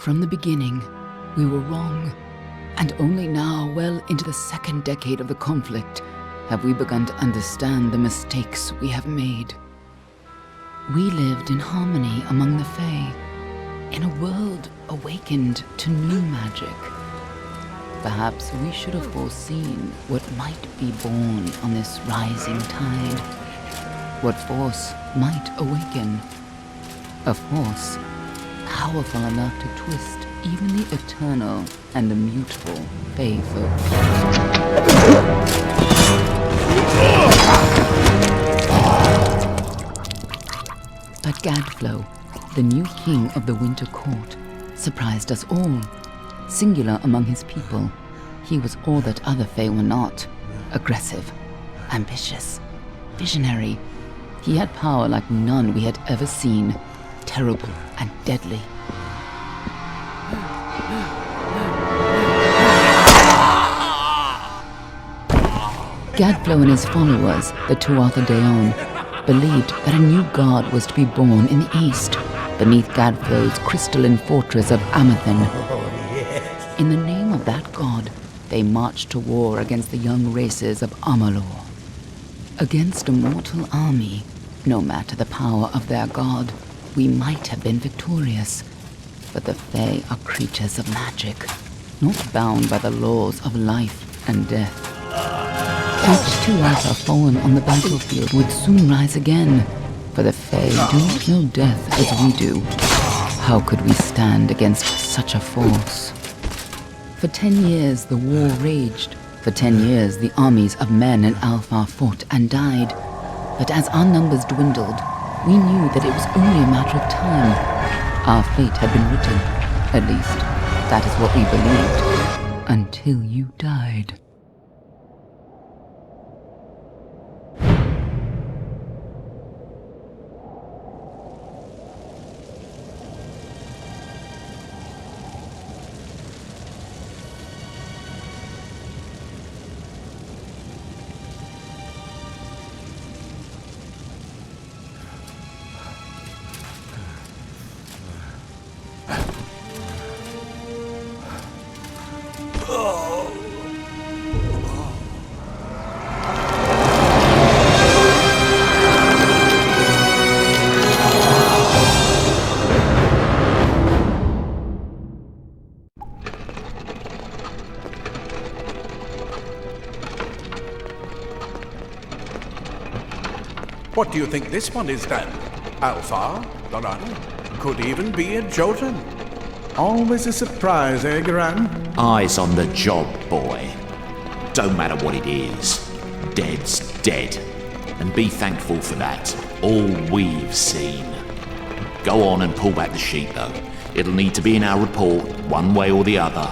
From the beginning, we were wrong, and only now, well into the second decade of the conflict, have we begun to understand the mistakes we have made. We lived in harmony among the Fae, in a world awakened to new magic. Perhaps we should have foreseen what might be born on this rising tide. What force might awaken. A force powerful enough to twist even the eternal and immutable Fae folk. But Gadflow, the new king of the Winter Court, surprised us all. Singular among his people, he was all that other Fae were not. Aggressive, ambitious, visionary. He had power like none we had ever seen, terrible and deadly. Gadflow and his followers, the Tuatha Deon, believed that a new god was to be born in the east, beneath Gadflow's crystalline fortress of Amathan. In the name of that god, they marched to war against the young races of Amalur. Against a mortal army, no matter the power of their god, we might have been victorious. But the Fae are creatures of magic, not bound by the laws of life and death. Each Tuatha fallen on the battlefield would soon rise again, for the Fae do not know death as we do. How could we stand against such a force? For 10 years the war raged. For 10 years the armies of Men and Alpha fought and died. But as our numbers dwindled, we knew that it was only a matter of time. Our fate had been written. At least, that is what we believed. Until you died. What do you think this one is then? Alpha? Doran? Could even be a Jotun. Always a surprise, eh, Grant? Eyes on the job, boy. Don't matter what it is. Dead's dead. And be thankful for that. All we've seen. Go on and pull back the sheet, though. It'll need to be in our report, one way or the other.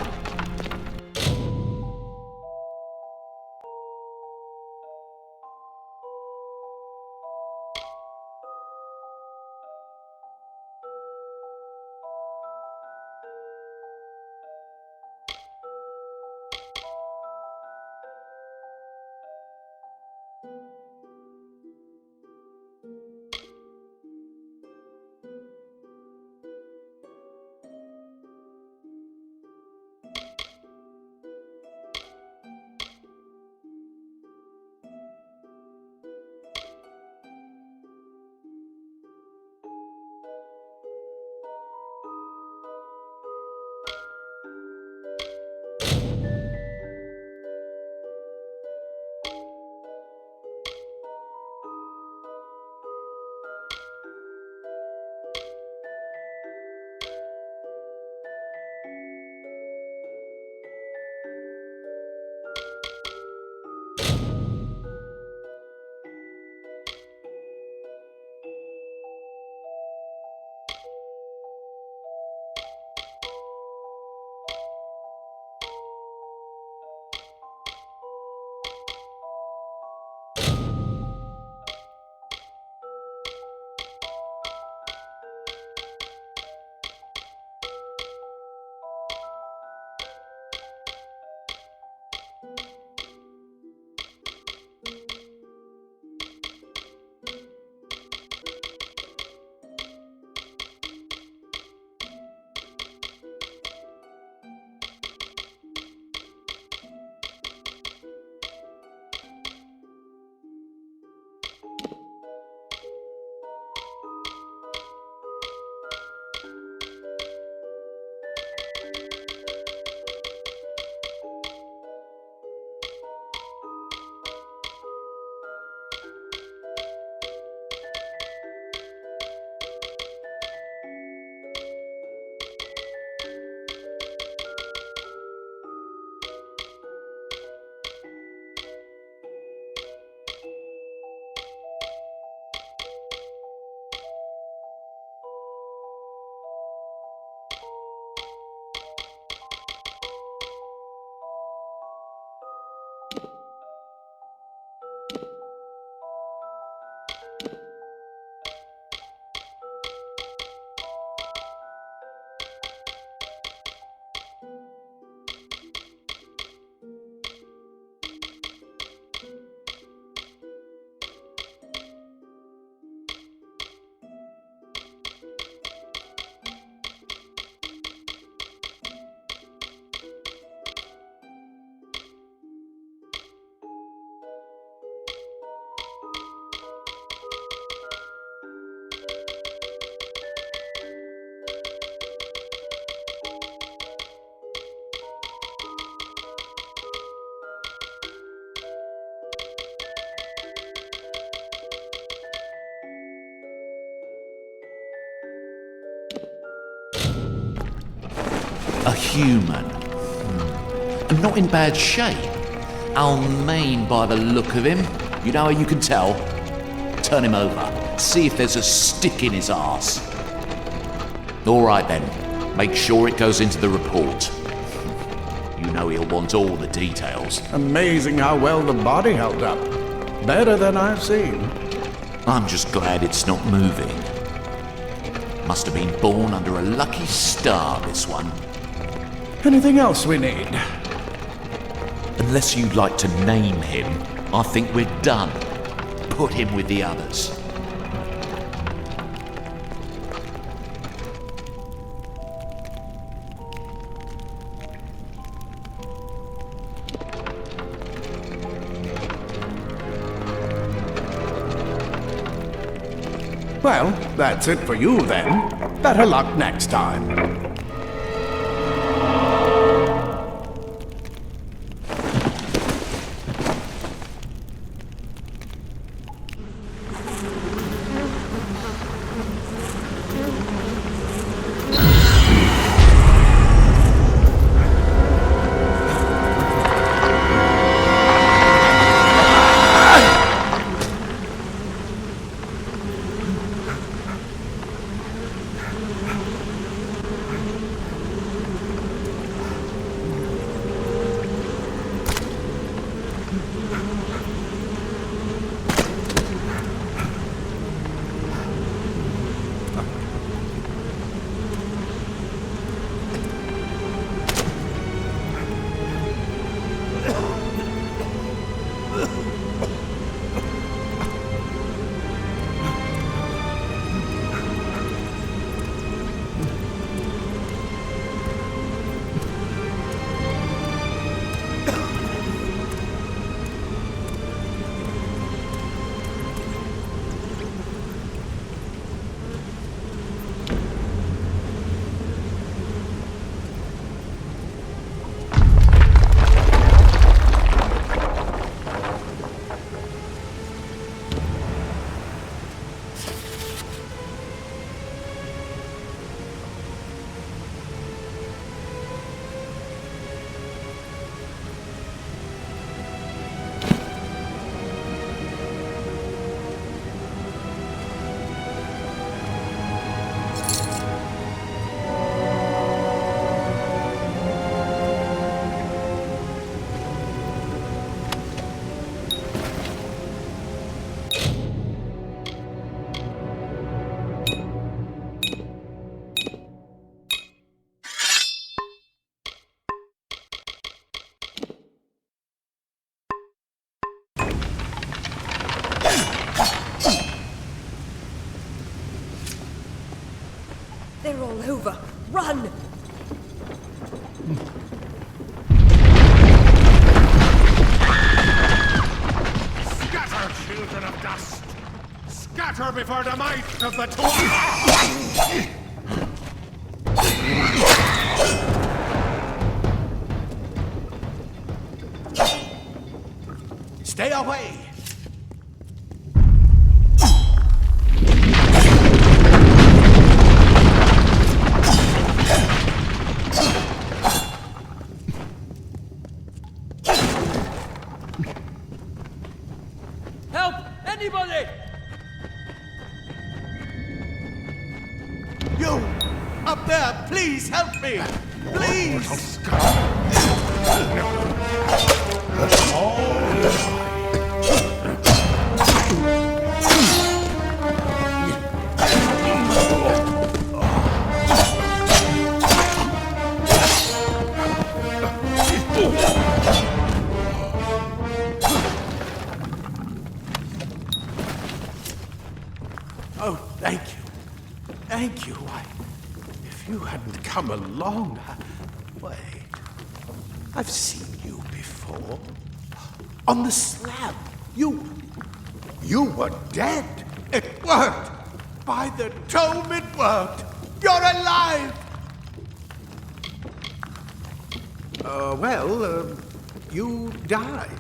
A human. And not in bad shape. Almain by the look of him. You know how you can tell? Turn him over. See if there's a stick in his arse. All right then. Make sure it goes into the report. You know he'll want all the details. Amazing how well the body held up. Better than I've seen. I'm just glad it's not moving. Must have been born under a lucky star, this one. Anything else we need? Unless you'd like to name him, I think we're done. Put him with the others. Well, that's it for you then. Better luck next time. They're all over. Run! Scatter, children of dust! Scatter before the might of the Stay away! Help! Anybody! You! Up there! Please help me! Please! Oh, thank you. Thank you. If you hadn't come along, wait. I've seen you before. On the slab. You were dead. It worked. By the tome, it worked. You're alive. You died.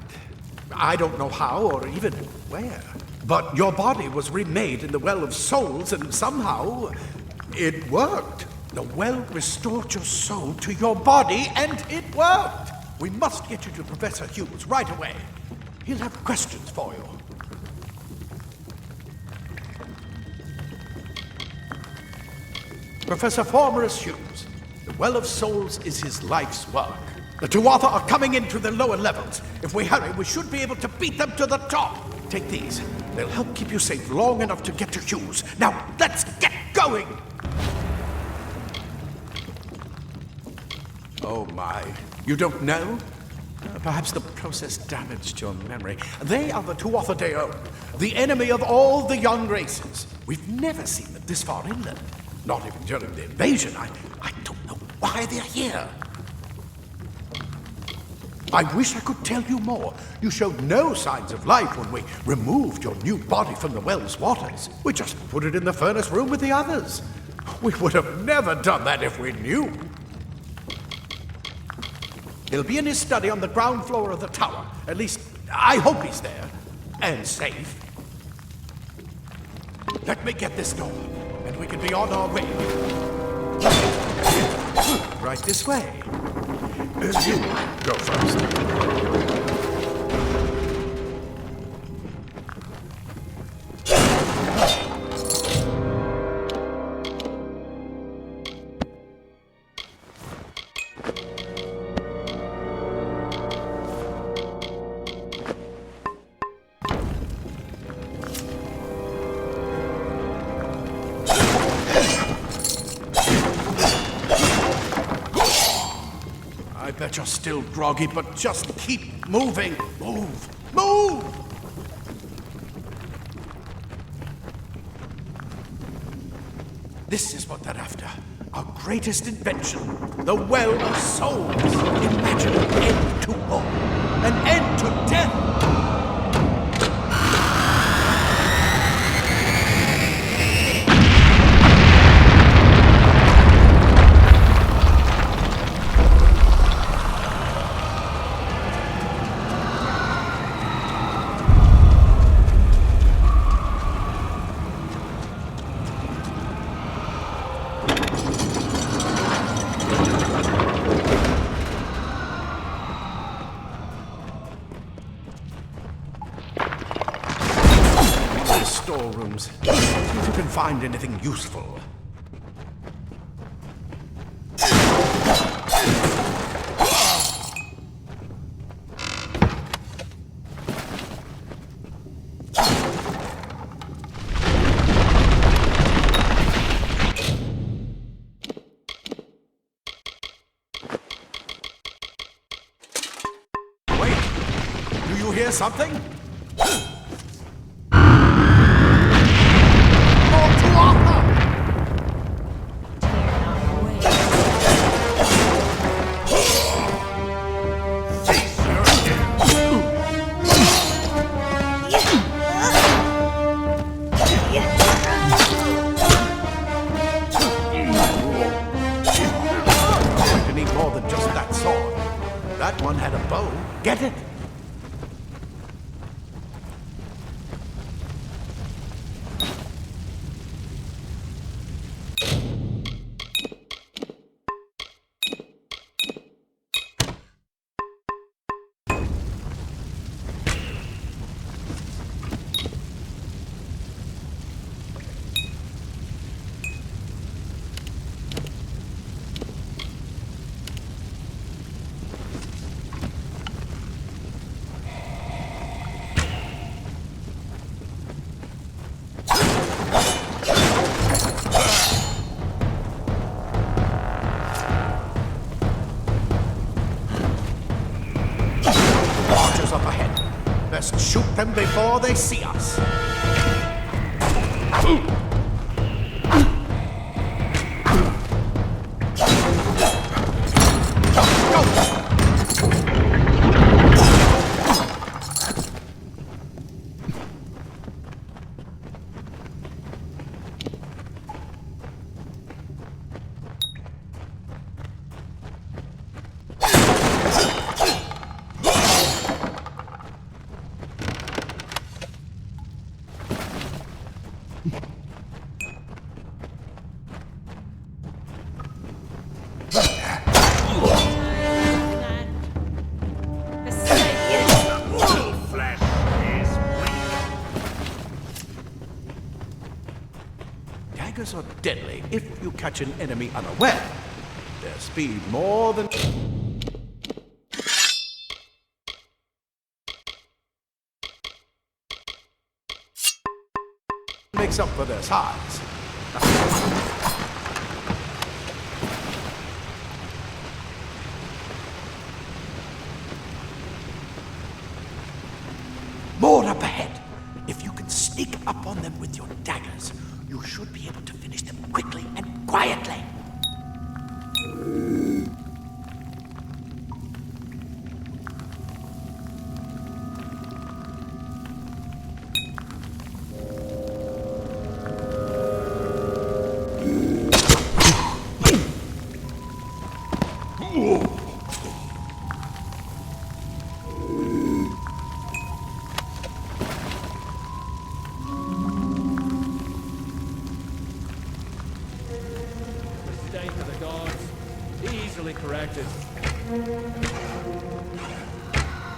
I don't know how or even where. But your body was remade in the Well of Souls, and somehow it worked. The well restored your soul to your body, and it worked! We must get you to Professor Hughes right away. He'll have questions for you. Professor Formerus Hughes, the Well of Souls is his life's work. The Tuatha are coming into the lower levels. If we hurry, we should be able to beat them to the top. Take these. They'll help keep you safe long enough to get to Hughes. Now, let's get going! Oh my, you don't know? Perhaps the process damaged your memory. They are the Tuatha Deum, the enemy of all the young races. We've never seen them this far inland. Not even during the invasion. I don't know why they're here. I wish I could tell you more. You showed no signs of life when we removed your new body from the well's waters. We just put it in the furnace room with the others. We would have never done that if we knew. He'll be in his study on the ground floor of the tower. At least, I hope he's there. And safe. Let me get this door, and we can be on our way. Right this way. You go first. I bet you're still groggy, but just keep moving. Move! Move! This is what they're after. Our greatest invention. The Well of Souls. Imagine an end to all. An end to death. Storerooms. See if you can find anything useful. Wait! Do you hear something? That one had a bow. Get it? Best shoot them before they see us. daggers are deadly if you catch an enemy unaware. Their speed more than... makes up for their size. More up ahead. If you can sneak up on them with your daggers, you should be able to finish them quickly and quietly.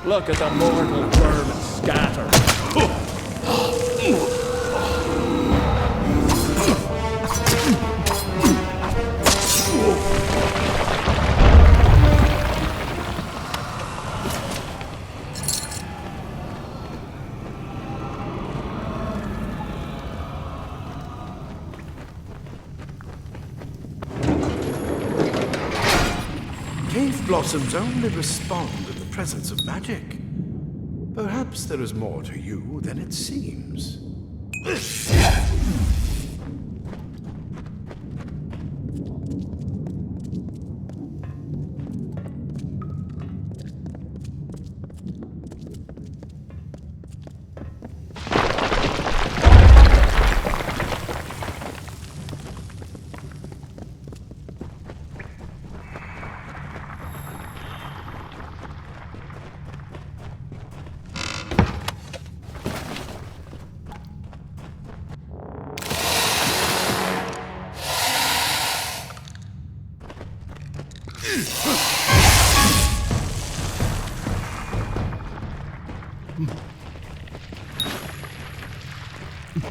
Look at the mortal vermin scatter. Cave blossoms only respond in the presence of magic. Perhaps there is more to you than it seems.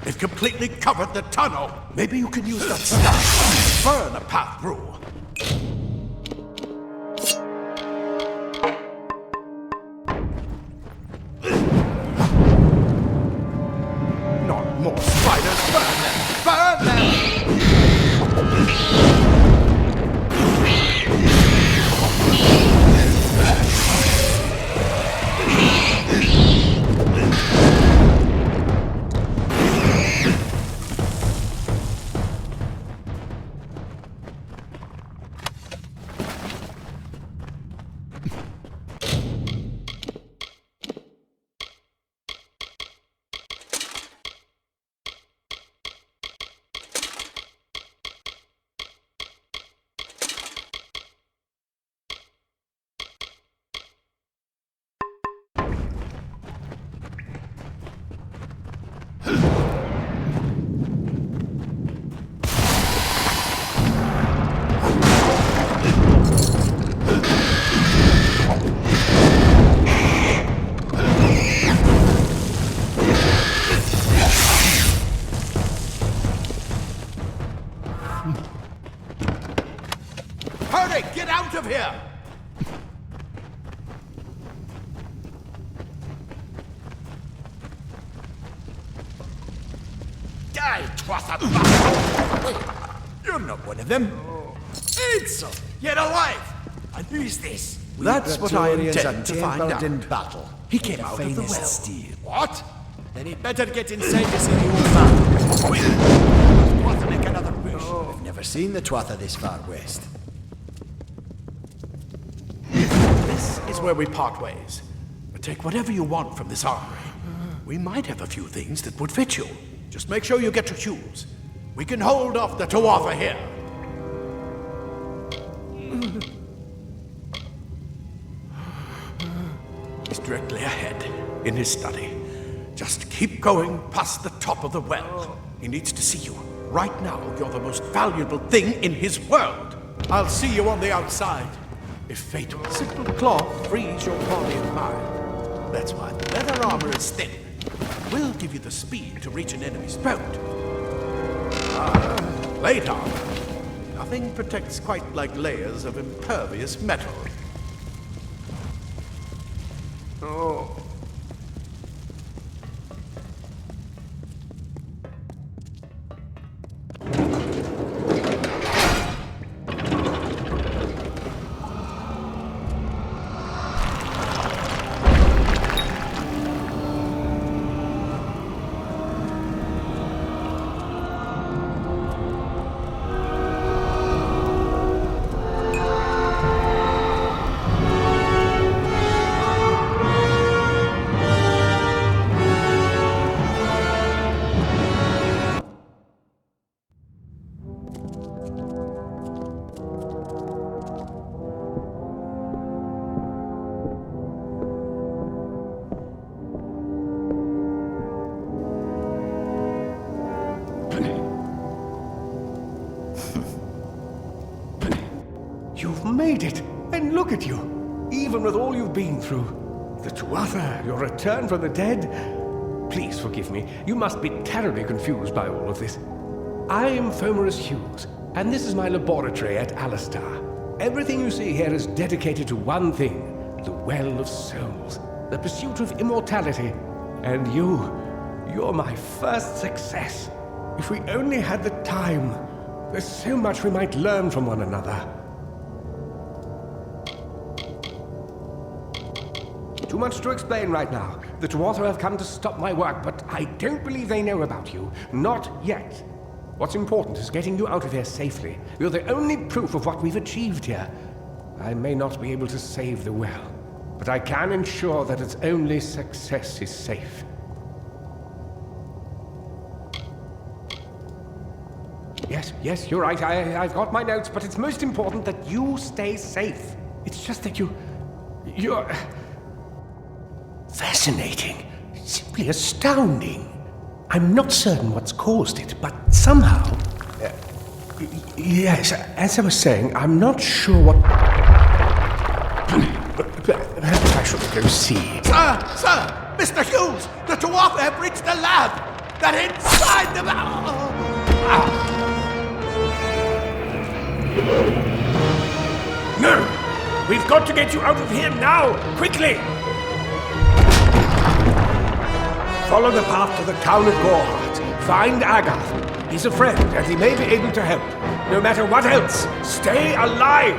It completely covered the tunnel. Maybe you can use that stuff. Burn a path through. Not more spiders. Burn them. Burn them. Hurry! Get out of here! Die, Twatha! You're not one of them. Ansel! You're alive! And who's this? That's what I intend to find out. In battle. He came out of the well. Steel. What? Then he'd better get inside to see the old man. Quick! Twatha, make another push. I've never seen the Twatha this far west. This is where we part ways. But take whatever you want from this armory. We might have a few things that would fit you. Just make sure you get your shoes. We can hold off the Tuatha here. He's directly ahead, in his study. Just keep going past the top of the well. He needs to see you. Right now, you're the most valuable thing in his world. I'll see you on the outside. If fate with simple cloth frees your body and mind. That's why the leather armor is thin. We'll give you the speed to reach an enemy's boat. Plate armor. Nothing protects quite like layers of impervious metal. Oh. You've made it! And look at you! Even with all you've been through. The Tuatha, your return from the dead. Please forgive me. You must be terribly confused by all of this. I am Fomerus Hughes, and this is my laboratory at Alistar. Everything you see here is dedicated to one thing, the Well of Souls, the pursuit of immortality. And you're my first success. If we only had the time, there's so much we might learn from one another. Too much to explain right now. The Tuatha have come to stop my work, but I don't believe they know about you. Not yet. What's important is getting you out of here safely. You're the only proof of what we've achieved here. I may not be able to save the well, but I can ensure that its only success is safe. Yes, you're right. I've got my notes, but it's most important that you stay safe. It's just that you're... fascinating. Simply astounding. I'm not certain what's caused it, but somehow... yes, as I was saying, I'm not sure what... Perhaps I should go see. Sir! Mr. Hughes! The Tuatha have reached the lab! They're inside the... No! We've got to get you out of here now! Quickly! Follow the path to the town of Gorhart. Find Agath. He's a friend, and he may be able to help. No matter what else, stay alive!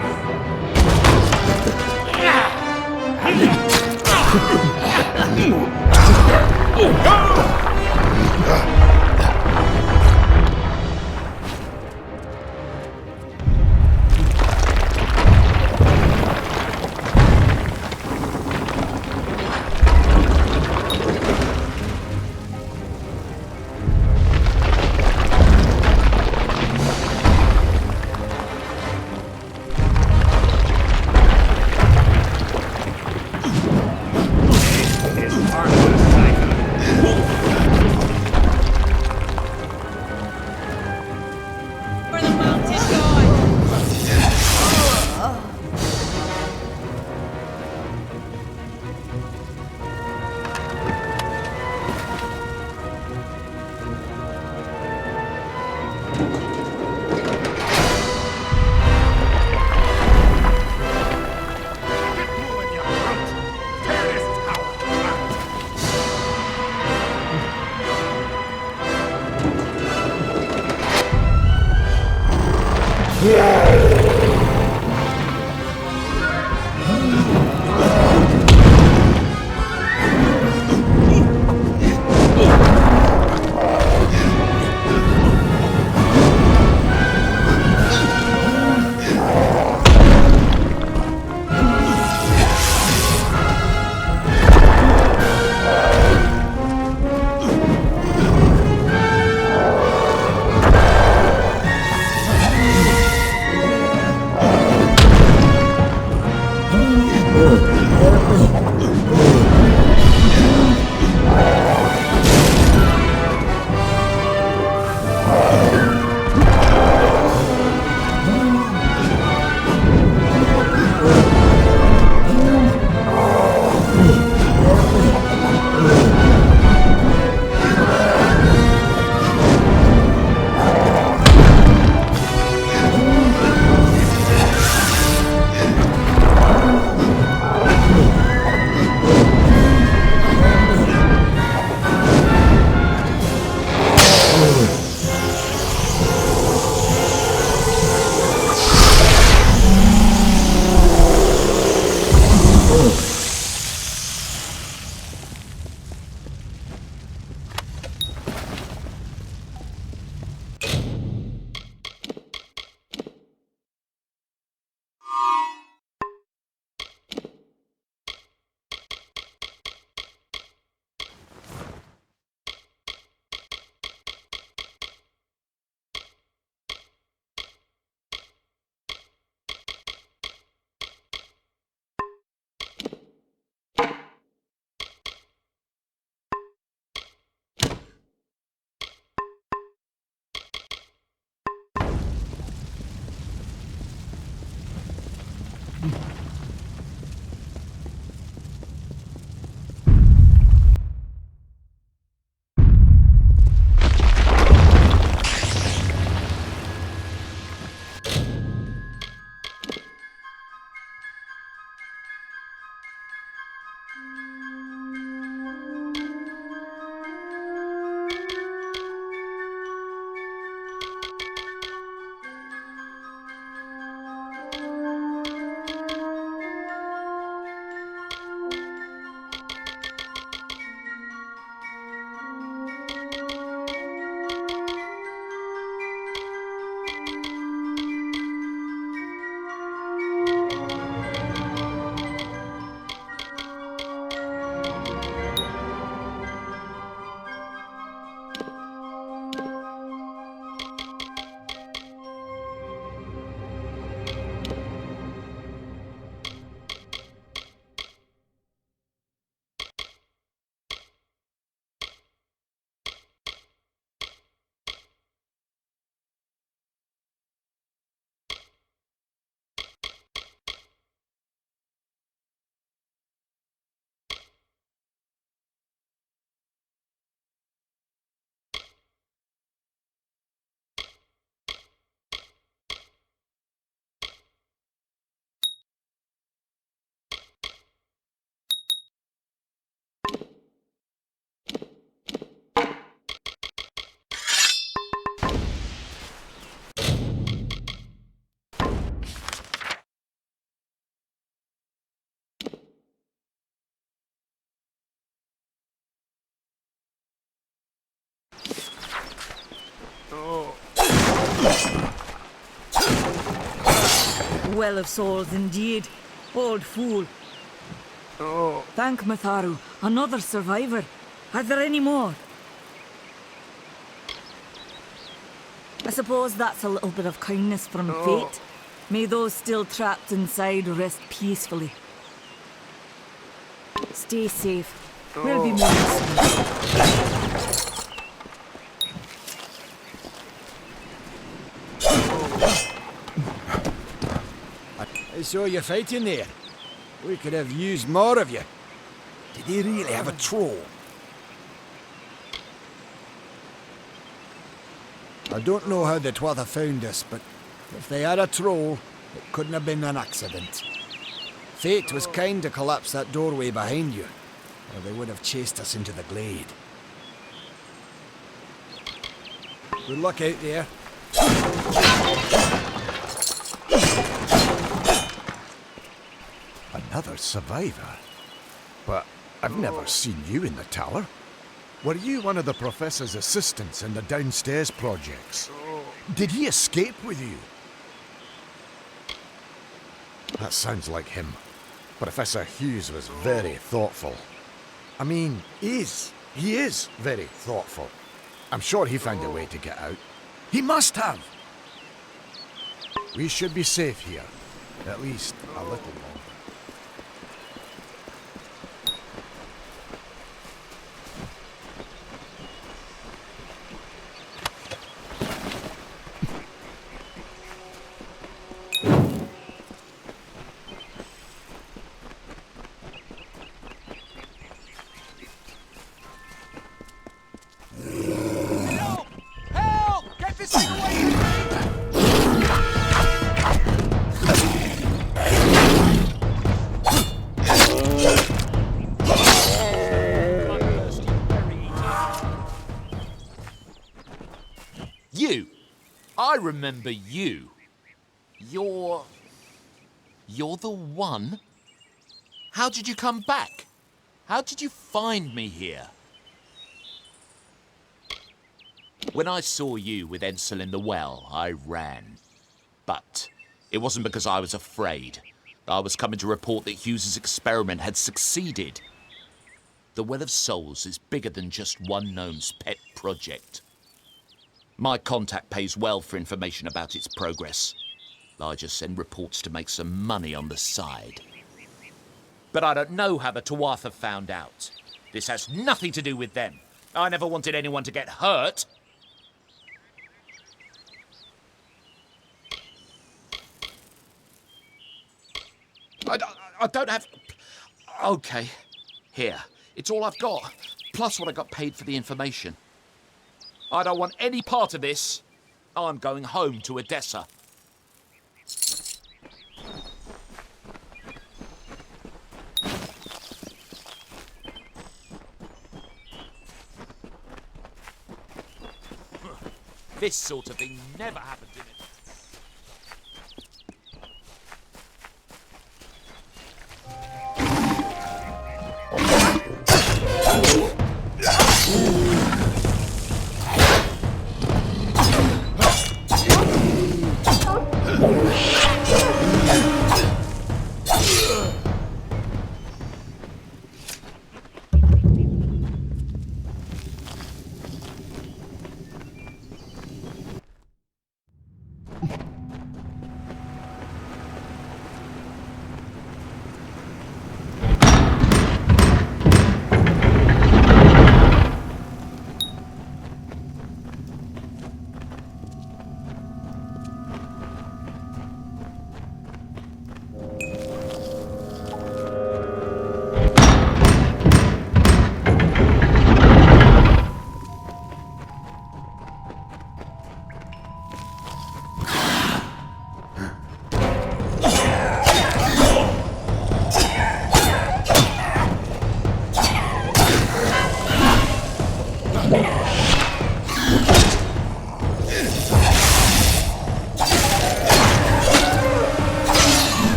Well of souls indeed. Old fool. Thank Matharu. Another survivor. Are there any more? I suppose that's a little bit of kindness from fate. May those still trapped inside rest peacefully. Stay safe. We'll be moving soon. I saw you fighting there. We could have used more of you. Did they really have a troll? I don't know how the Tuatha found us, but if they had a troll, it couldn't have been an accident. Fate was kind to collapse that doorway behind you, or they would have chased us into the glade. Good luck out there. Another survivor? But I've never seen you in the tower. Were you one of the Professor's assistants in the downstairs projects? Did he escape with you? That sounds like him. Professor Hughes was very thoughtful. I mean, he is very thoughtful. I'm sure he found a way to get out. He must have! We should be safe here. At least a little longer. I remember you. You're the one? How did you come back? How did you find me here? When I saw you with Ensel in the well, I ran. But it wasn't because I was afraid. I was coming to report that Hughes's experiment had succeeded. The Well of Souls is bigger than just one gnome's pet project. My contact pays well for information about its progress. I just send reports to make some money on the side. But I don't know how the Tuatha found out. This has nothing to do with them. I never wanted anyone to get hurt. I don't have... Okay. Here. It's all I've got. Plus what I got paid for the information. I don't want any part of this. I'm going home to Odessa. This sort of thing never happens in it.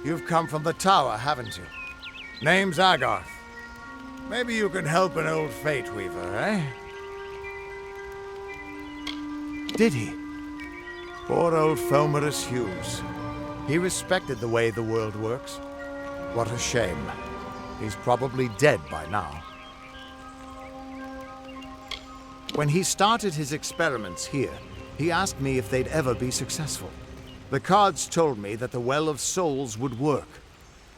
You've come from the tower, haven't you? Name's Agarth. Maybe you can help an old Fate Weaver, eh? Did he? Poor old Fomerus Hughes. He respected the way the world works. What a shame. He's probably dead by now. When he started his experiments here, he asked me if they'd ever be successful. The cards told me that the Well of Souls would work,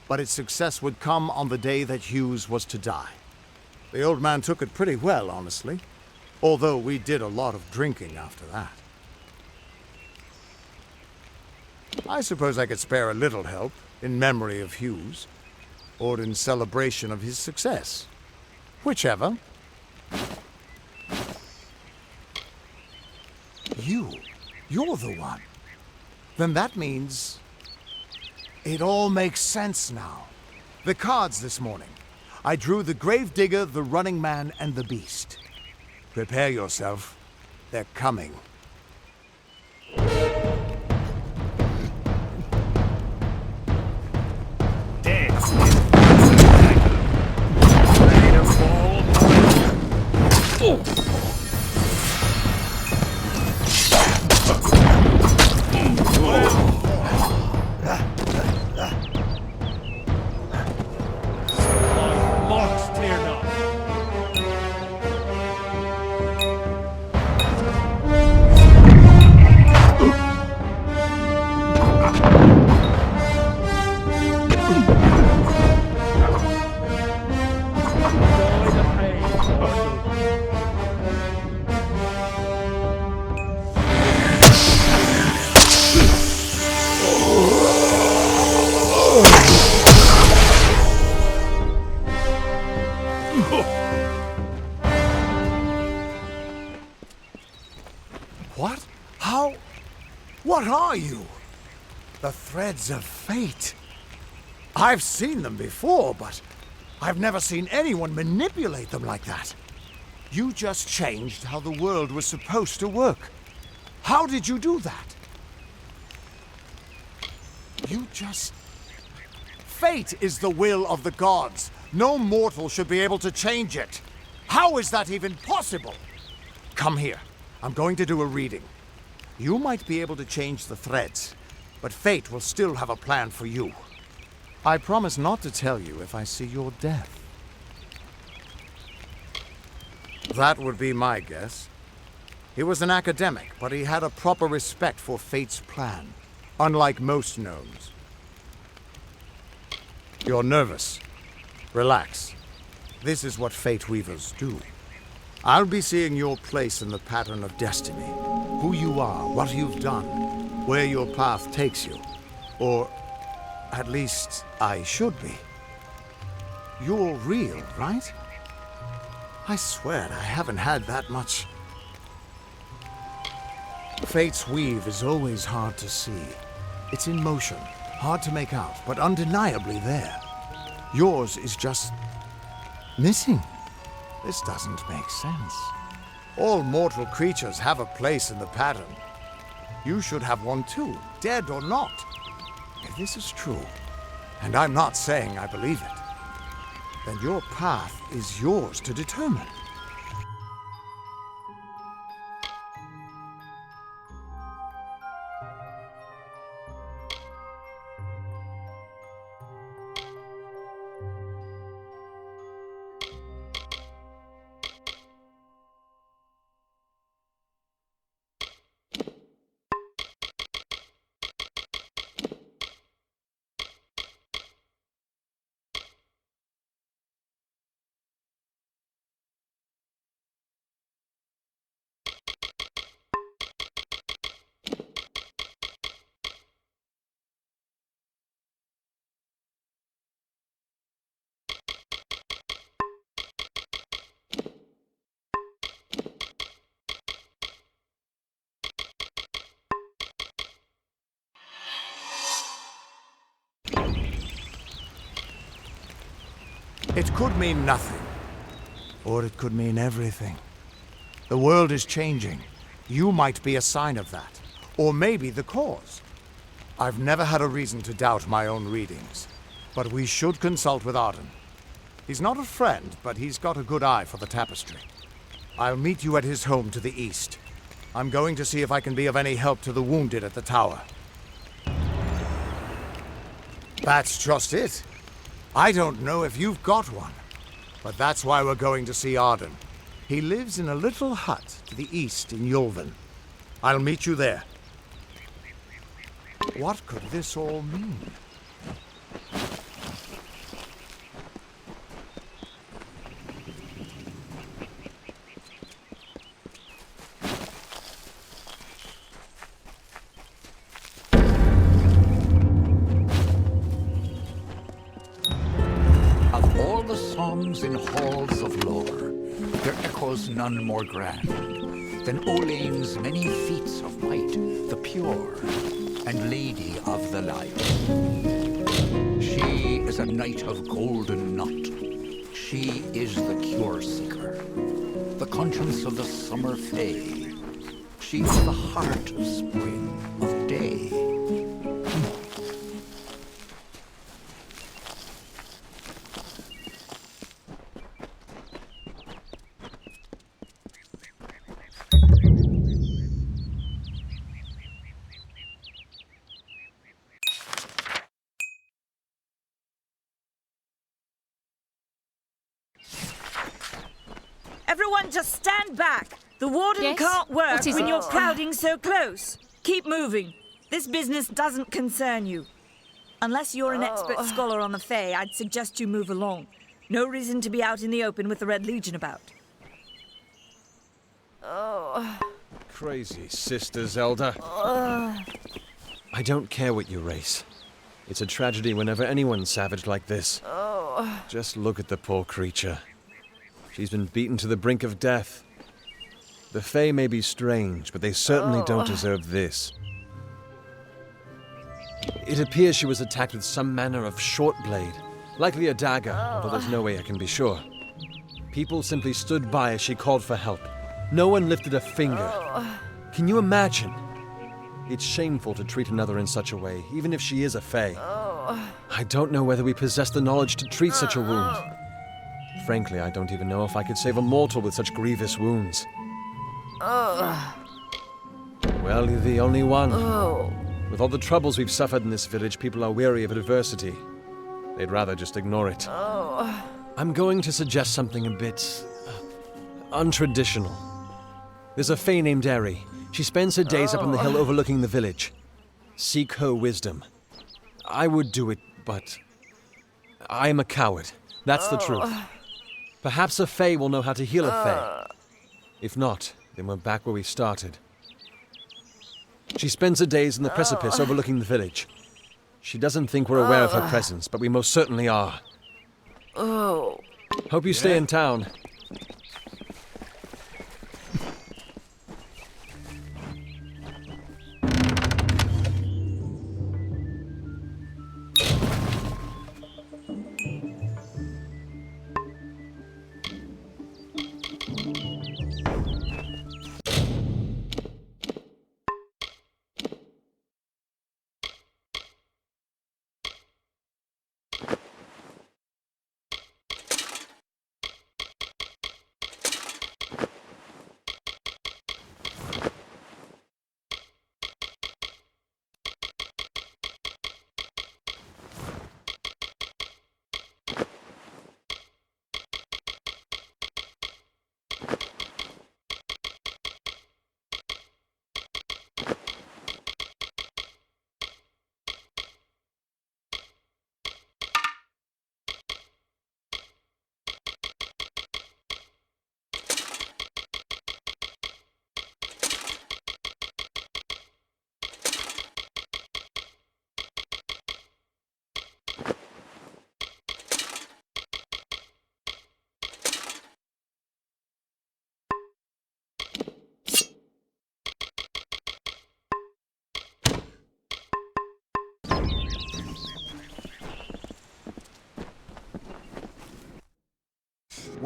but its success would come on the day that Hughes was to die. The old man took it pretty well, honestly, although we did a lot of drinking after that. I suppose I could spare a little help in memory of Hughes, or in celebration of his success. Whichever. You're the one. Then that means it all makes sense now. The cards this morning. I drew the Gravedigger, the Running Man, and the Beast. Prepare yourself. They're coming. What? How? What are you? The threads of fate. I've seen them before, but I've never seen anyone manipulate them like that. You just changed how the world was supposed to work. How did you do that? You just... Fate is the will of the gods. No mortal should be able to change it. How is that even possible? Come here. I'm going to do a reading. You might be able to change the threads, but fate will still have a plan for you. I promise not to tell you if I see your death. That would be my guess. He was an academic, but he had a proper respect for fate's plan, unlike most gnomes. You're nervous. Relax. This is what Fate Weavers do. I'll be seeing your place in the pattern of destiny. Who you are, what you've done, where your path takes you. Or, at least, I should be. You're real, right? I swear I haven't had that much. Fate's weave is always hard to see. It's in motion, hard to make out, but undeniably there. Yours is just... missing. This doesn't make sense. All mortal creatures have a place in the pattern. You should have one too, dead or not. If this is true, and I'm not saying I believe it, then your path is yours to determine. It could mean nothing, or it could mean everything. The world is changing. You might be a sign of that, or maybe the cause. I've never had a reason to doubt my own readings, but we should consult with Arden. He's not a friend, but he's got a good eye for the tapestry. I'll meet you at his home to the east. I'm going to see if I can be of any help to the wounded at the tower. That's just it. I don't know if you've got one, but that's why we're going to see Arden. He lives in a little hut to the east in Yulven. I'll meet you there. What could this all mean? In halls of lore, there echoes none more grand than Olane's many feats of might, the pure and lady of the light. She is a knight of golden knot. She is the cure seeker, the conscience of the summer fae. She is the heart of spring, of day. Everyone just stand back. The warden Yes? can't work What is when it? you're crowding so close. Keep moving. This business doesn't concern you. Unless you're an expert scholar on the Fae, I'd suggest you move along. No reason to be out in the open with the Red Legion about. Crazy sisters, Elder. I don't care what you race. It's a tragedy whenever anyone's savage like this. Just look at the poor creature. She's been beaten to the brink of death. The Fae may be strange, but they certainly don't deserve this. It appears she was attacked with some manner of short blade, likely a dagger, although there's no way I can be sure. People simply stood by as she called for help. No one lifted a finger. Can you imagine? It's shameful to treat another in such a way, even if she is a Fae. I don't know whether we possess the knowledge to treat such a wound. Frankly, I don't even know if I could save a mortal with such grievous wounds. Well, you're the only one. With all the troubles we've suffered in this village, people are weary of adversity. They'd rather just ignore it. I'm going to suggest something a bit untraditional. There's a Fae named Eri. She spends her days up on the hill overlooking the village. Seek her wisdom. I would do it, but I am a coward. That's the truth. Perhaps a Fae will know how to heal a Fae. If not, then we're back where we started. She spends her days in the precipice overlooking the village. She doesn't think we're aware of her presence, but we most certainly are. Hope you stay in town.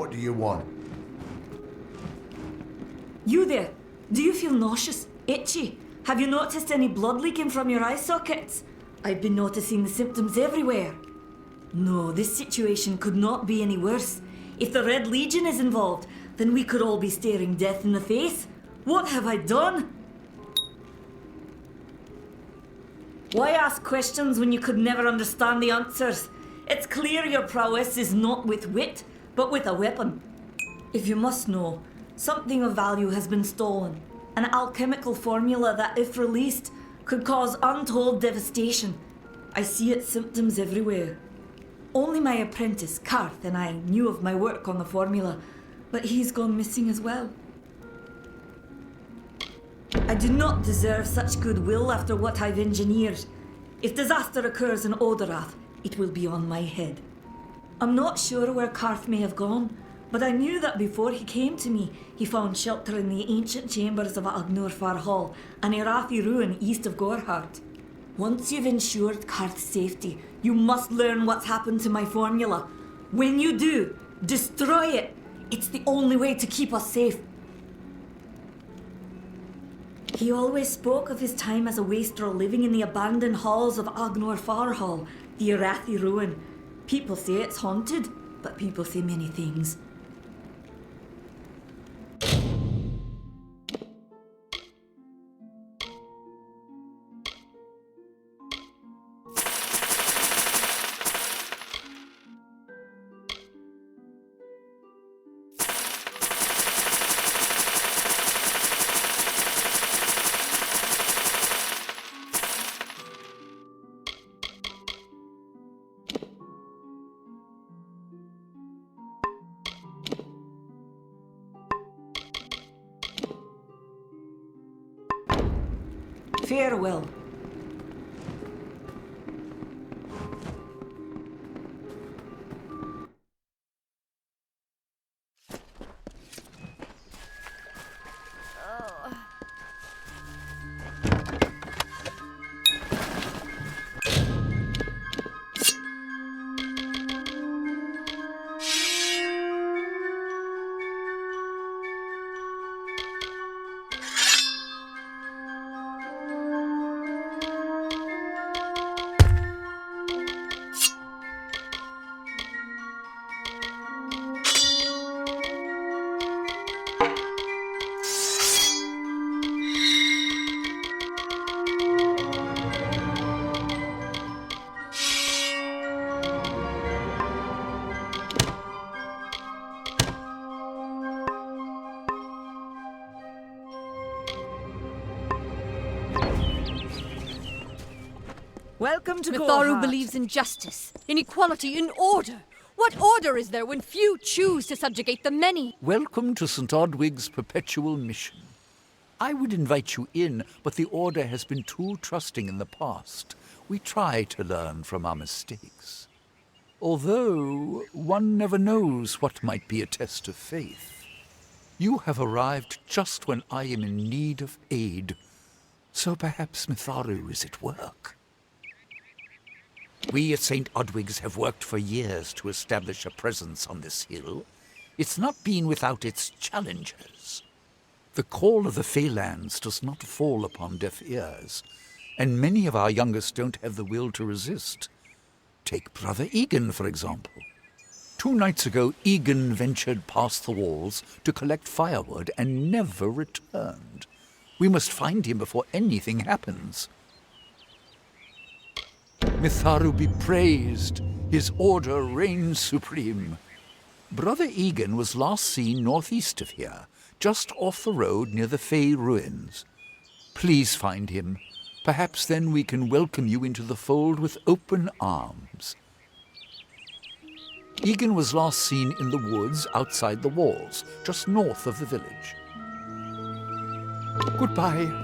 What do you want? You there? Do you feel nauseous? Itchy? Have you noticed any blood leaking from your eye sockets? I've been noticing the symptoms everywhere. No, this situation could not be any worse. If the Red Legion is involved, then we could all be staring death in the face. What have I done? Why ask questions when you could never understand the answers? It's clear your prowess is not with wit, but with a weapon. If you must know, something of value has been stolen. An alchemical formula that, if released, could cause untold devastation. I see its symptoms everywhere. Only my apprentice, Karth, and I knew of my work on the formula, but he's gone missing as well. I do not deserve such goodwill after what I've engineered. If disaster occurs in Odorath, it will be on my head. I'm not sure where Karth may have gone, but I knew that before he came to me, he found shelter in the ancient chambers of Agnor Hall, an Irathi ruin east of Gorhart. Once you've ensured Karth's safety, you must learn what's happened to my formula. When you do, destroy it. It's the only way to keep us safe. He always spoke of his time as a wastrel living in the abandoned halls of Agnor Hall, the Irathi ruin. People say it's haunted, but people say many things. Farewell. Welcome to Mitharu Gorhart. believes in justice, in equality, in order. What order is there when few choose to subjugate the many? Welcome to St. Odwig's perpetual mission. I would invite you in, but the Order has been too trusting in the past. We try to learn from our mistakes. Although, one never knows what might be a test of faith. You have arrived just when I am in need of aid, so perhaps Mitharu is at work. We at St. Odwig's have worked for years to establish a presence on this hill. It's not been without its challenges. The call of the Feylands does not fall upon deaf ears, and many of our youngest don't have the will to resist. Take Brother Egan, for example. 2 nights ago, Egan ventured past the walls to collect firewood and never returned. We must find him before anything happens. Mitharu be praised. His order reigns supreme. Brother Egan was last seen northeast of here, just off the road near the Fey ruins. Please find him. Perhaps then we can welcome you into the fold with open arms. Egan was last seen in the woods outside the walls, just north of the village. Goodbye.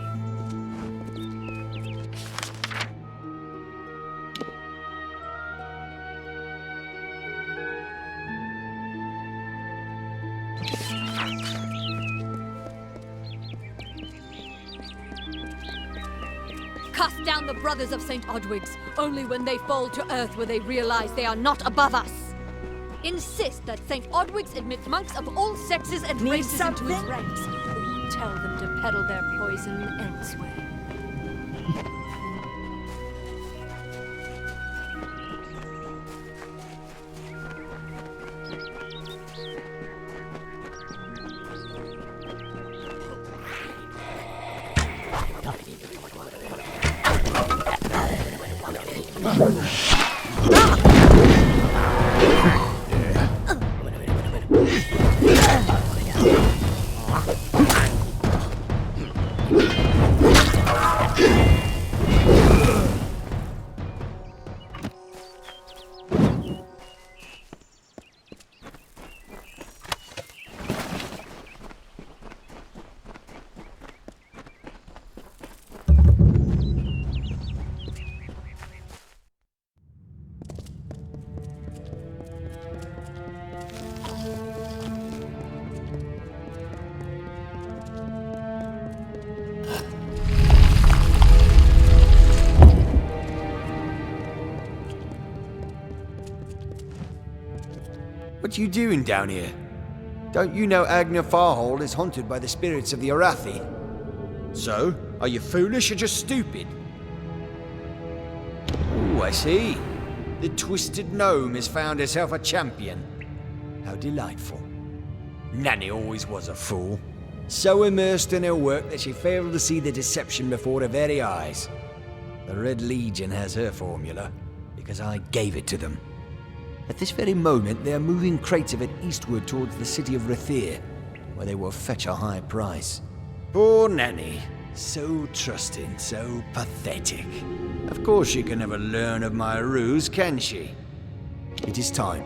Cast down the brothers of St. Odwig's. Only when they fall to earth will they realize they are not above us. Insist that St. Odwig's admit monks of all sexes and Need races into its something? ranks. Or tell them to peddle their poison elsewhere. What you doing down here? Don't you know Agner Farhold is haunted by the spirits of the Arathi? So, are you foolish or just stupid? Oh, I see. The Twisted Gnome has found herself a champion. How delightful. Nanny always was a fool. So immersed in her work that she failed to see the deception before her very eyes. The Red Legion has her formula, because I gave it to them. At this very moment, they are moving crates of it eastward towards the city of Rathir, where they will fetch a high price. Poor Nanny. So trusting, so pathetic. Of course she can never learn of my ruse, can she? It is time.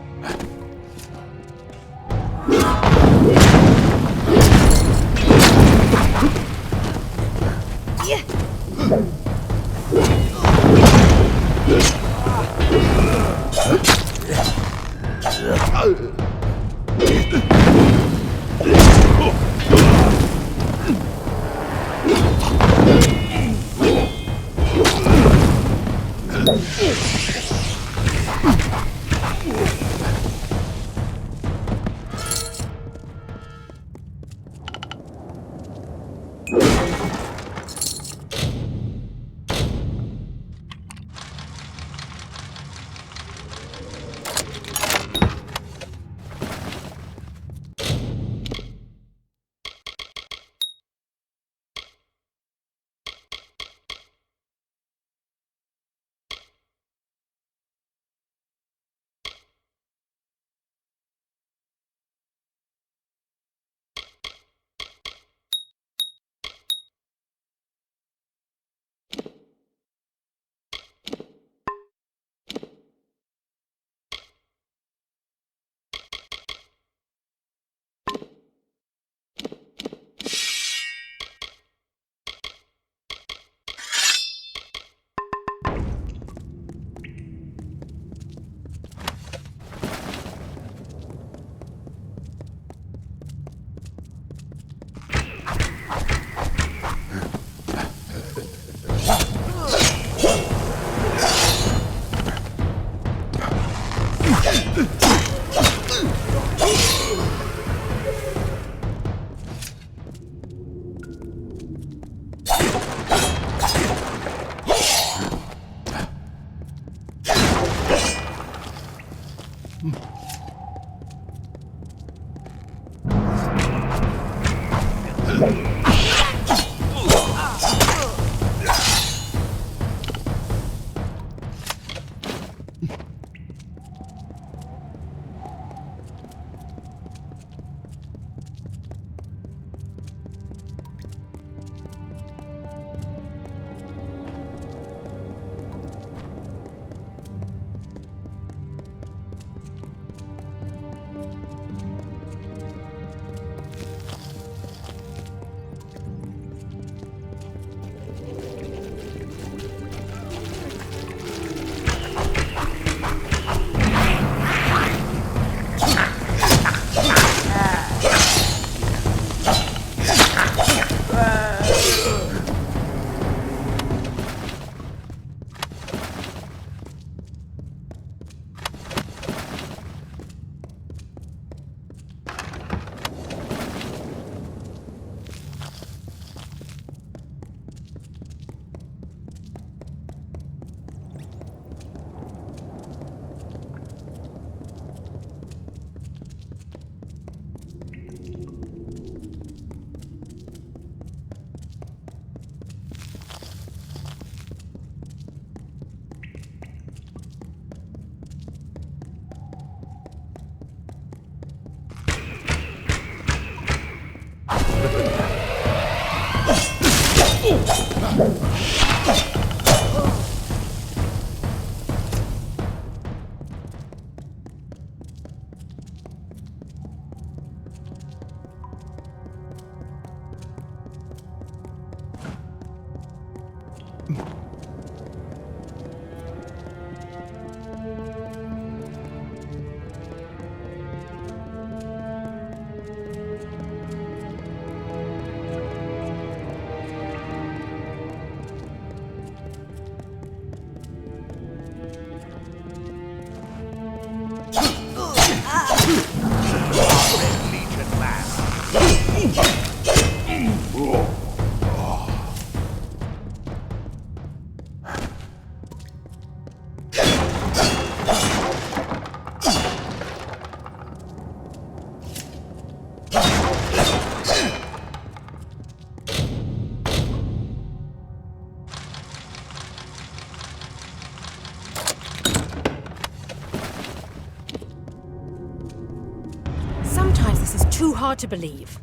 Sometimes this is too hard to believe.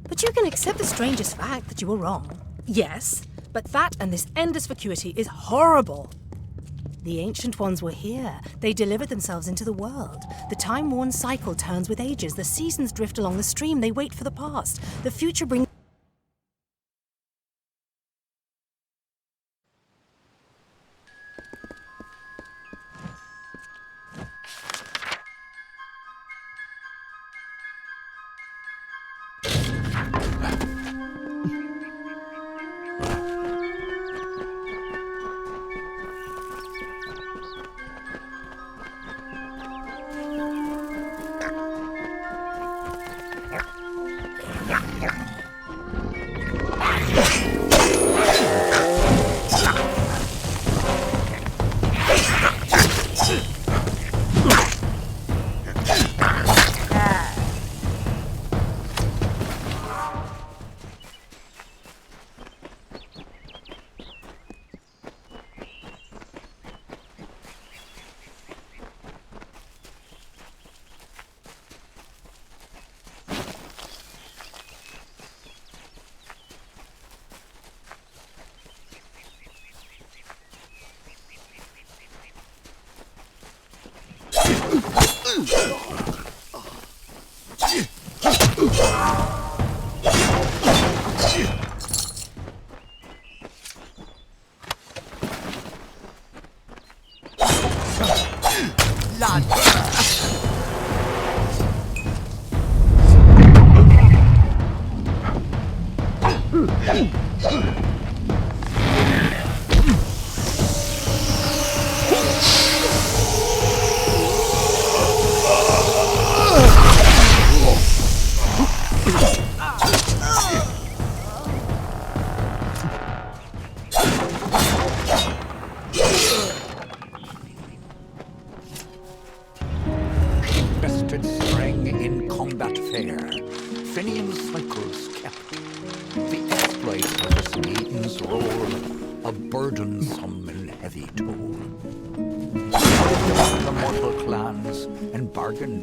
But you can accept the strangest fact that you were wrong. Yes, but that and this endless vacuity is horrible. The Ancient Ones were here. They delivered themselves into the world. The time-worn cycle turns with ages. The seasons drift along the stream. They wait for the past. The future brings...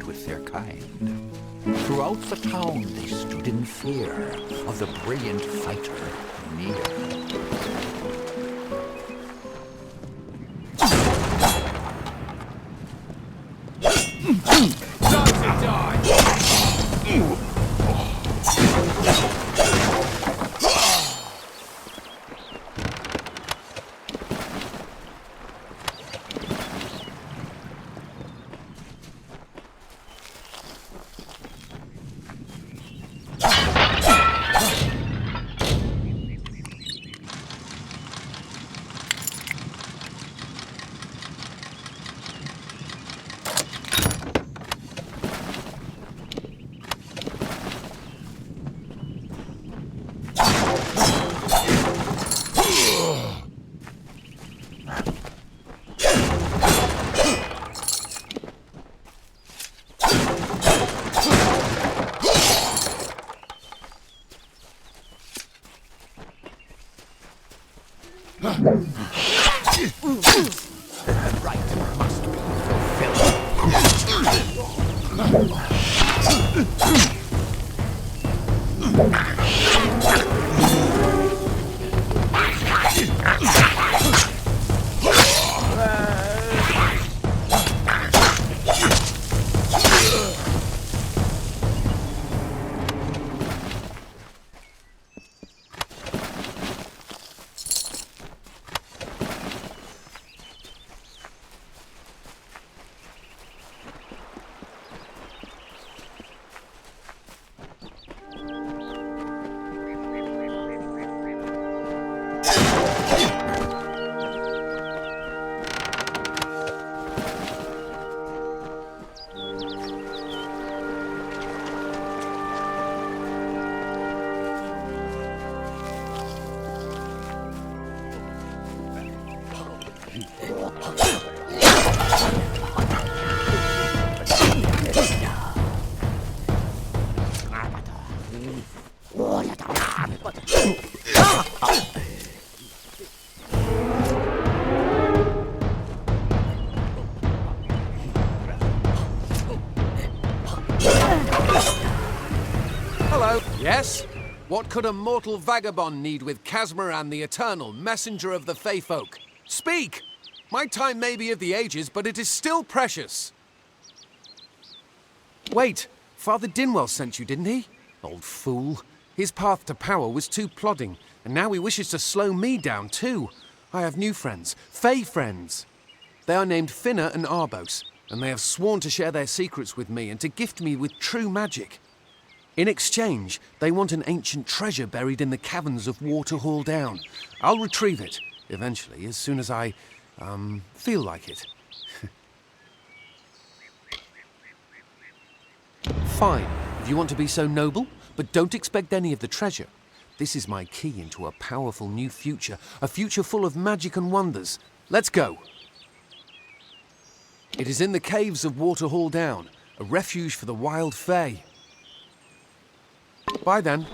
with their kind. Throughout the town they stood in fear of the brilliant fighter near. Hello. Yes? What could a mortal vagabond need with Casmaran the Eternal, messenger of the Fey folk? Speak! My time may be of the ages, but it is still precious. Wait, Father Dinwell sent you, didn't he? Old fool. His path to power was too plodding, and now he wishes to slow me down too. I have new friends, Fey friends. They are named Finna and Arbos, and they have sworn to share their secrets with me and to gift me with true magic. In exchange, they want an ancient treasure buried in the caverns of Waterhall Down. I'll retrieve it, eventually, as soon as I, feel like it. Fine, if you want to be so noble, but don't expect any of the treasure. This is my key into a powerful new future, a future full of magic and wonders. Let's go. It is in the caves of Waterhall Down, a refuge for the wild Fey. Bye then.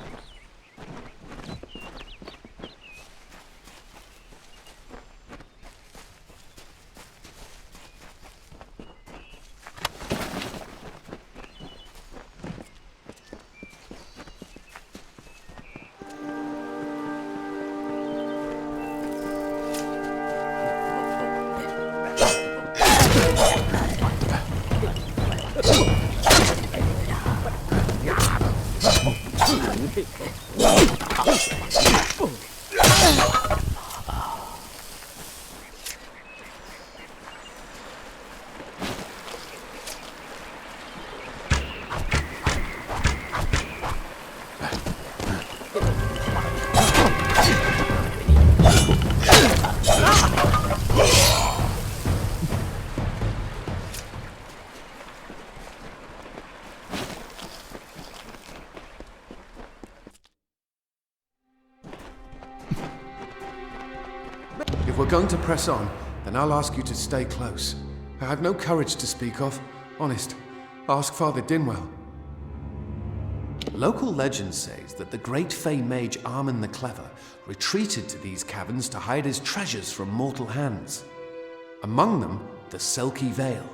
If we're going to press on, then I'll ask you to stay close. I have no courage to speak of. Honest. Ask Father Dinwell. Local legend says that the great Fey mage Armin the Clever retreated to these caverns to hide his treasures from mortal hands. Among them, the Selkie Veil.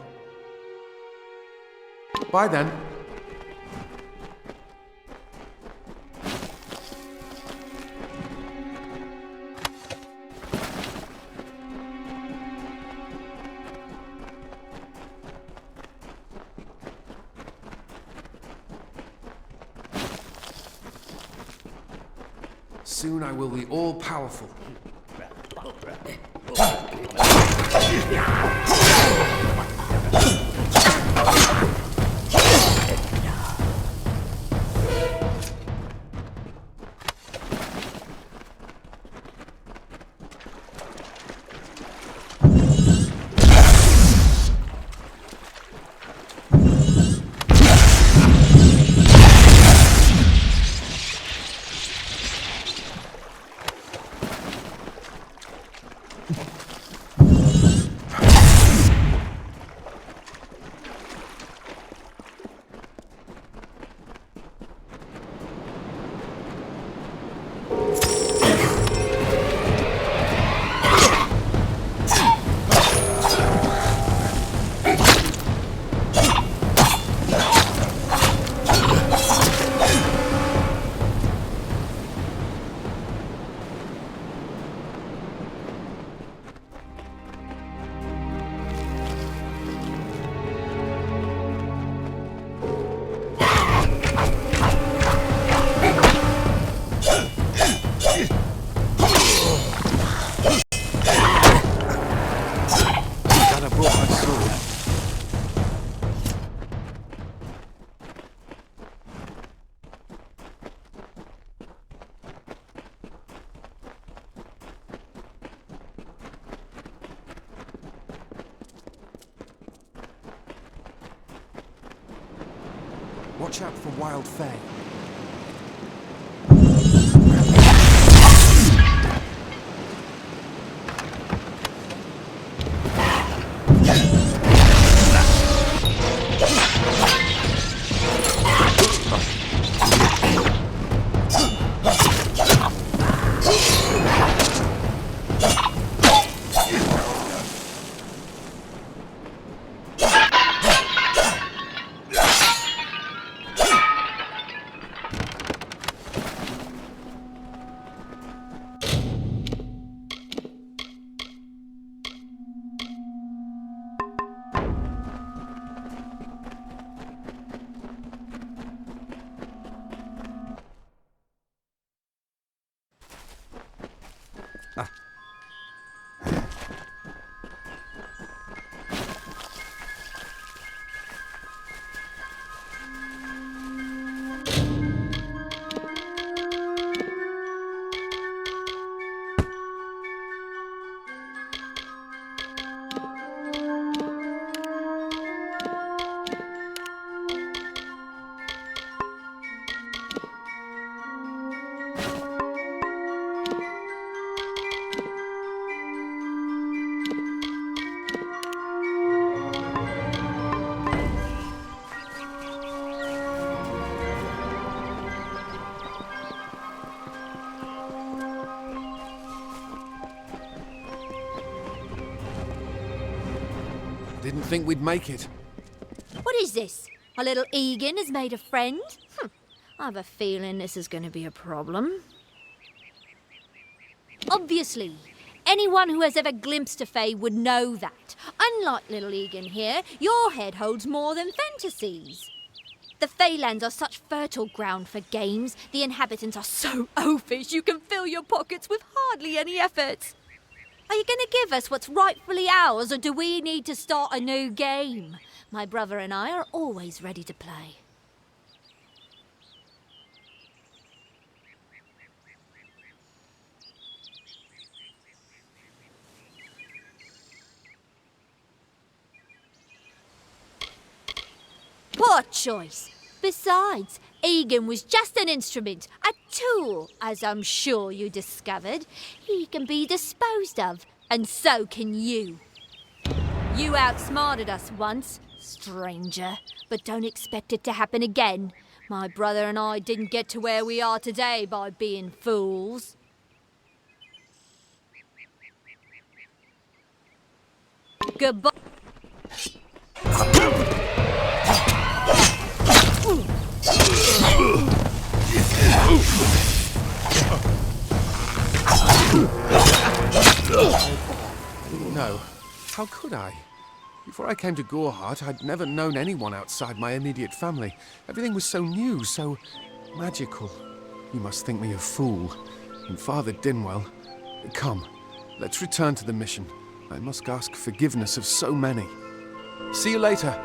Bye then. Soon I will be all-powerful. Watch out for wild Fey. didn't think we'd make it. What is this? Our little Egan has made a friend? I have a feeling this is going to be a problem. Obviously, anyone who has ever glimpsed a fae would know that. Unlike little Egan here, your head holds more than fantasies. The Feylands are such fertile ground for games. The inhabitants are so oafish you can fill your pockets with hardly any effort. Are you going to give us what's rightfully ours, or do we need to start a new game? My brother and I are always ready to play. Poor choice. Besides, Egan was just an instrument, a tool, as I'm sure you discovered. He can be disposed of, and so can you. You outsmarted us once, stranger, but don't expect it to happen again. My brother and I didn't get to where we are today by being fools. Goodbye. No, how could I? Before I came to Goreheart, I'd never known anyone outside my immediate family. Everything was so new, so magical. You must think me a fool. And Father Dinwell, come, let's return to the mission. I must ask forgiveness of so many. See you later.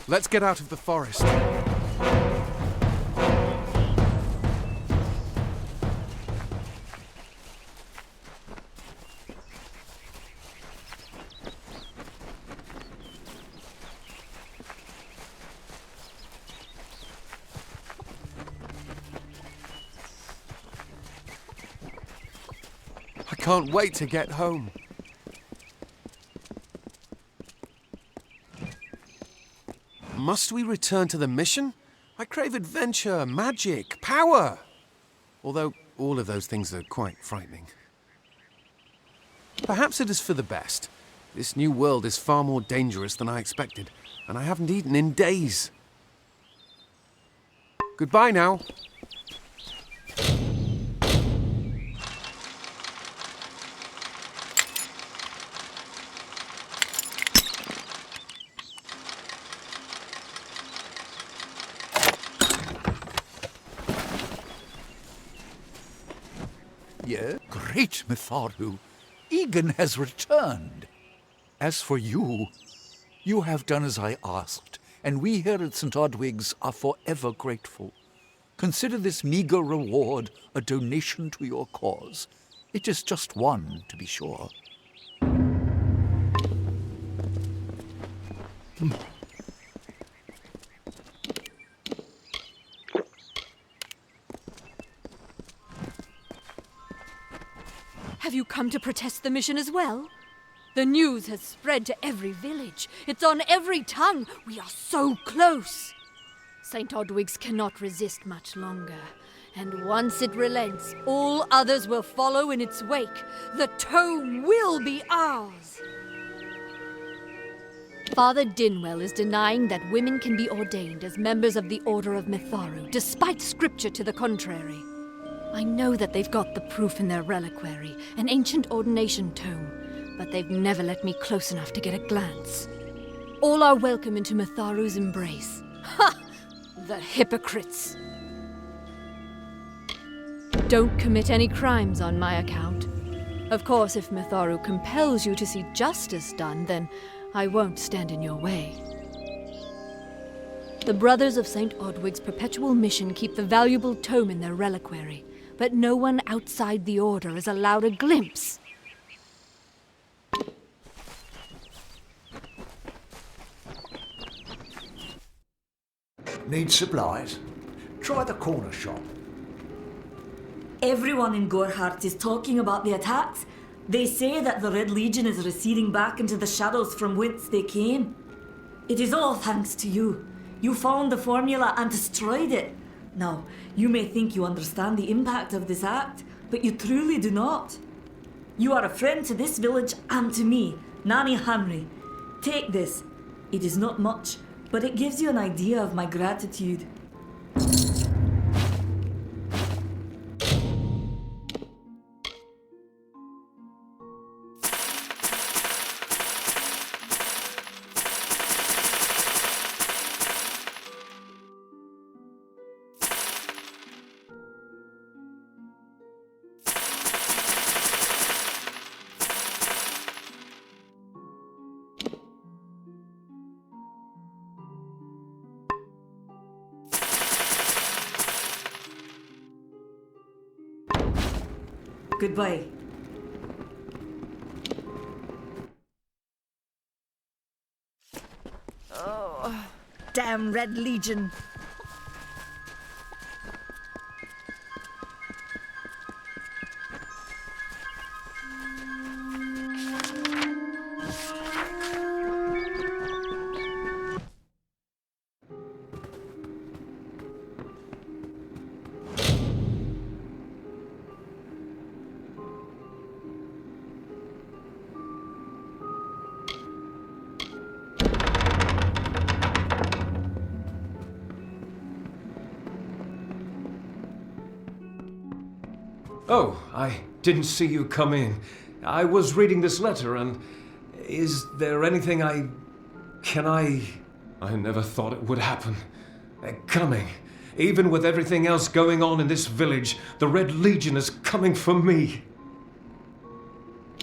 Let's get out of the forest. I can't wait to get home. Must we return to the mission? I crave adventure, magic, power. Although all of those things are quite frightening. Perhaps it is for the best. This new world is far more dangerous than I expected, and I haven't eaten in days. Goodbye now. Yeah, great Mitharu. Egan has returned. As for you, you have done as I asked, and we here at St. Odwig's are forever grateful. Consider this meager reward a donation to your cause. It is just one, to be sure. Have you come to protest the mission as well? The news has spread to every village. It's on every tongue. We are so close. St. Odwig's cannot resist much longer. And once it relents, all others will follow in its wake. The tome will be ours. Father Dinwell is denying that women can be ordained as members of the Order of Mitharu, despite scripture to the contrary. I know that they've got the proof in their reliquary, an ancient ordination tome, but they've never let me close enough to get a glance. All are welcome into Mitharu's embrace. Ha! The hypocrites! Don't commit any crimes on my account. Of course, if Mitharu compels you to see justice done, then I won't stand in your way. The Brothers of St. Odwig's perpetual mission keep the valuable tome in their reliquary, but no one outside the Order is allowed a glimpse. Need supplies? Try the corner shop. Everyone in Gorhart is talking about the attacks. They say that the Red Legion is receding back into the shadows from whence they came. It is all thanks to you. You found the formula and destroyed it. Now, you may think you understand the impact of this act, but you truly do not. You are a friend to this village and to me, Nani Henry. Take this. It is not much, but it gives you an idea of my gratitude. Goodbye. Oh, damn Red Legion. Oh, I didn't see you come in. I was reading this letter and... Is there anything I never thought it would happen. They're coming. Even with everything else going on in this village, the Red Legion is coming for me.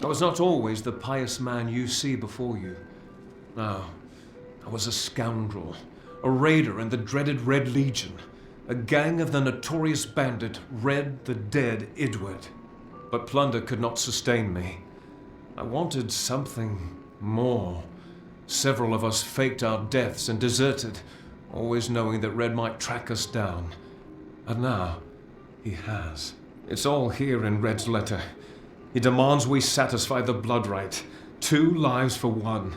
I was not always the pious man you see before you. No, I was a scoundrel, a raider in the dreaded Red Legion. A gang of the notorious bandit, Red the Dead Edward. But plunder could not sustain me. I wanted something more. Several of us faked our deaths and deserted, always knowing that Red might track us down. And now, he has. It's all here in Red's letter. He demands we satisfy the blood rite. 2 lives for 1.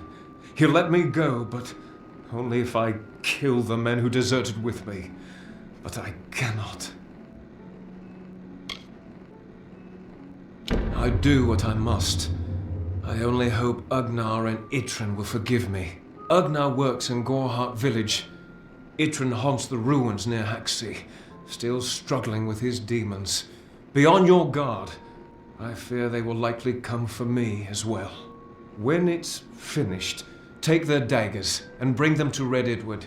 He'll let me go, but only if I kill the men who deserted with me. But I cannot. I do what I must. I only hope Ugnar and Itrin will forgive me. Ugnar works in Gorhart village. Itrin haunts the ruins near Haxi, still struggling with his demons. Be on your guard. I fear they will likely come for me as well. When it's finished, take their daggers and bring them to Red Edward.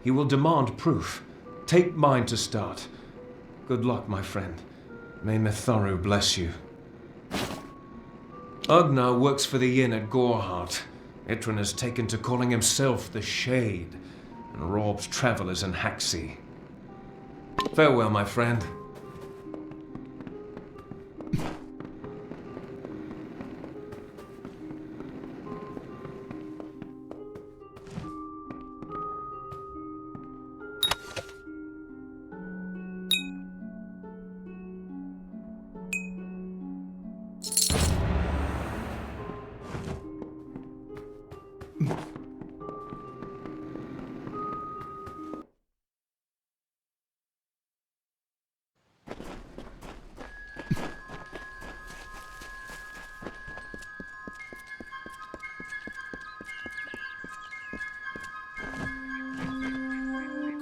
He will demand proof. Take mine to start. Good luck, my friend. May Mitharu bless you. Ugnar works for the inn at Gorhart. Itrin has taken to calling himself the Shade, and robs travelers in Haxi. Farewell, my friend.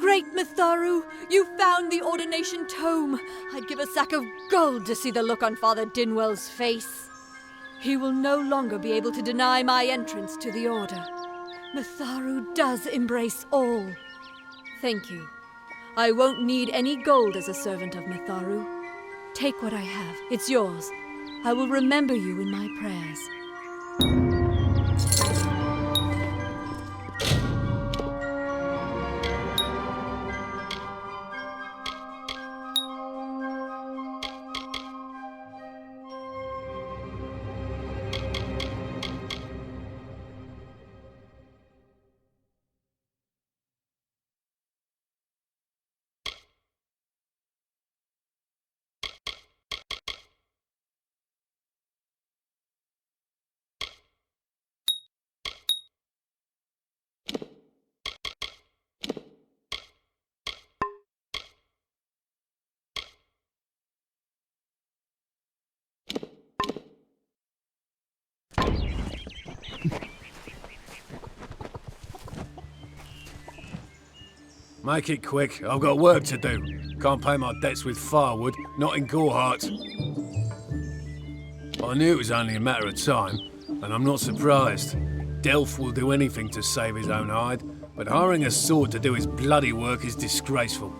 Great Mitharu, you found the ordination tome. I'd give a sack of gold to see the look on Father Dinwell's face. He will no longer be able to deny my entrance to the Order. Mitharu does embrace all. Thank you. I won't need any gold as a servant of Mitharu. Take what I have. It's yours. I will remember you in my prayers. Make it quick. I've got work to do. Can't pay my debts with firewood, not in Gorehart. I knew it was only a matter of time, and I'm not surprised. Delph will do anything to save his own hide, but hiring a sword to do his bloody work is disgraceful.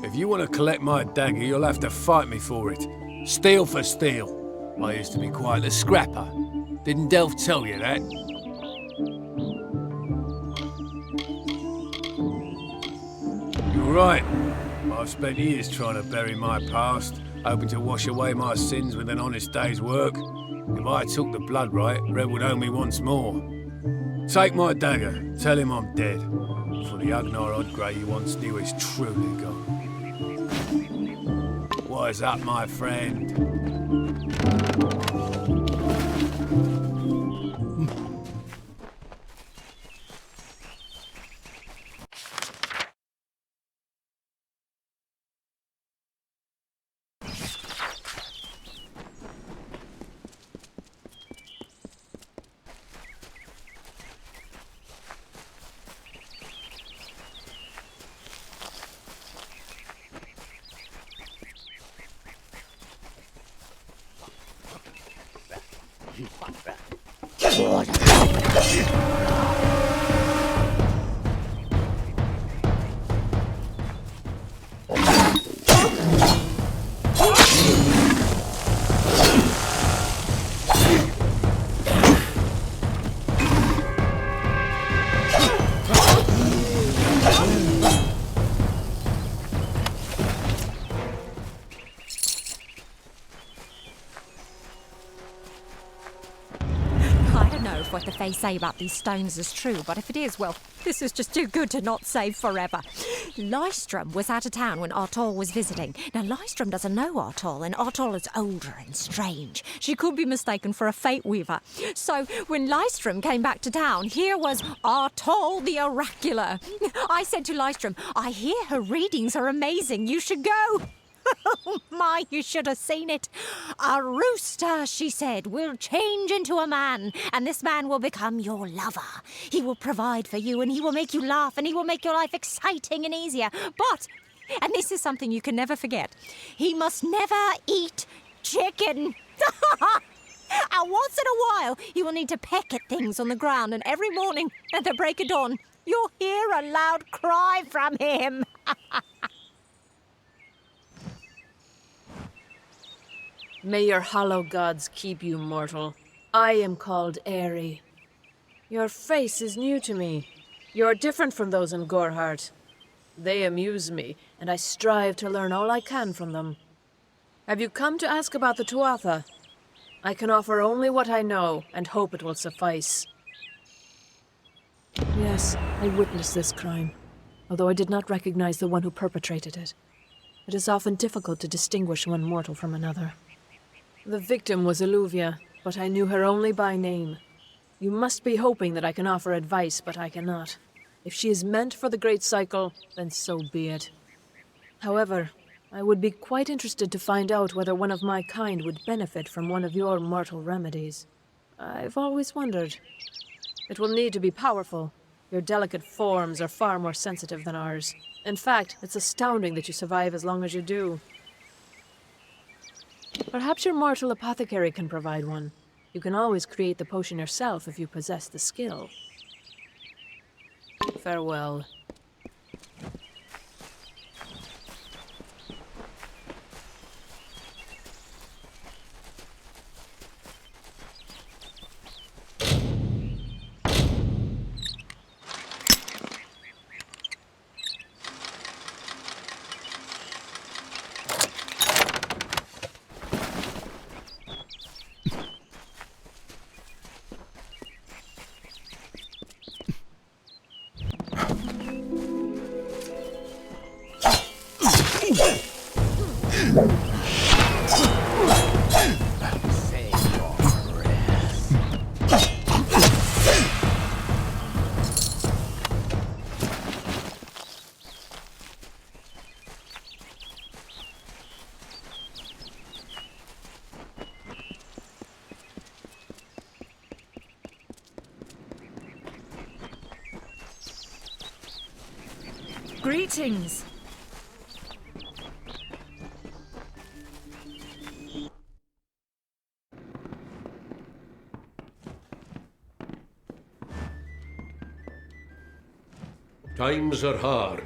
If you want to collect my dagger, you'll have to fight me for it. Steel for steel. I used to be quite a scrapper. Didn't Delph tell you that? You're right. I've spent years trying to bury my past, hoping to wash away my sins with an honest day's work. If I took the blood right, Red would owe me once more. Take my dagger, tell him I'm dead, for the Agnar Odgrey he once knew is truly gone. What is that, my friend? What the Fae say about these stones is true, but if it is, well, this is just too good to not save forever. Lystrom was out of town when Artol was visiting. Now, Lystrom doesn't know Artol, and Artol is older and strange. She could be mistaken for a Fate Weaver. So, when Lystrom came back to town, here was Artol the Oracular. I said to Lystrom, I hear her readings are amazing. You should go. Oh my, you should have seen it. A rooster, she said, will change into a man, and this man will become your lover. He will provide for you, and he will make you laugh, and he will make your life exciting and easier. But, and this is something you can never forget, he must never eat chicken. And once in a while, he will need to peck at things on the ground, and every morning at the break of dawn, you'll hear a loud cry from him. May your hollow gods keep you, mortal. I am called Aerie. Your face is new to me. You're different from those in Gorehart. They amuse me, and I strive to learn all I can from them. Have you come to ask about the Tuatha? I can offer only what I know, and hope it will suffice. Yes, I witnessed this crime, although I did not recognize the one who perpetrated it. It is often difficult to distinguish one mortal from another. The victim was Illuvia, but I knew her only by name. You must be hoping that I can offer advice, but I cannot. If she is meant for the Great Cycle, then so be it. However, I would be quite interested to find out whether one of my kind would benefit from one of your mortal remedies. I've always wondered. It will need to be powerful. Your delicate forms are far more sensitive than ours. In fact, it's astounding that you survive as long as you do. Perhaps your mortal apothecary can provide one. You can always create the potion yourself if you possess the skill. Farewell. Greetings. Times are hard,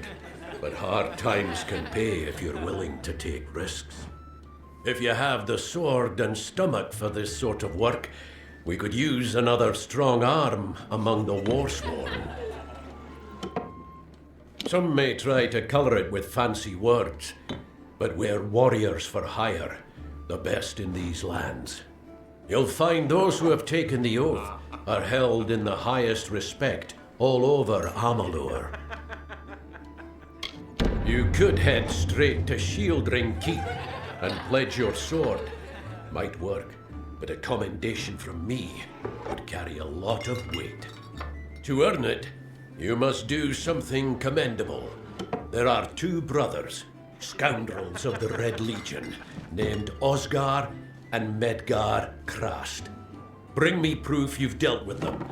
but hard times can pay if you're willing to take risks. If you have the sword and stomach for this sort of work, we could use another strong arm among the warsworn. Some may try to colour it with fancy words, but we're warriors for hire, the best in these lands. You'll find those who have taken the oath are held in the highest respect all over Amalur. You could head straight to Shieldring Keep and pledge your sword. Might work, but a commendation from me would carry a lot of weight. To earn it, you must do something commendable. There are two brothers, scoundrels of the Red Legion, named Osgar and Medgar Krast. Bring me proof you've dealt with them.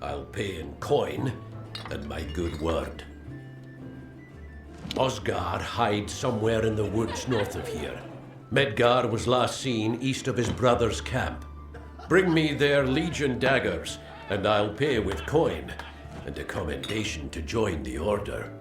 I'll pay in coin and my good word. Osgar hides somewhere in the woods north of here. Medgar was last seen east of his brother's camp. Bring me their Legion daggers, and I'll pay with coin and a commendation to join the order.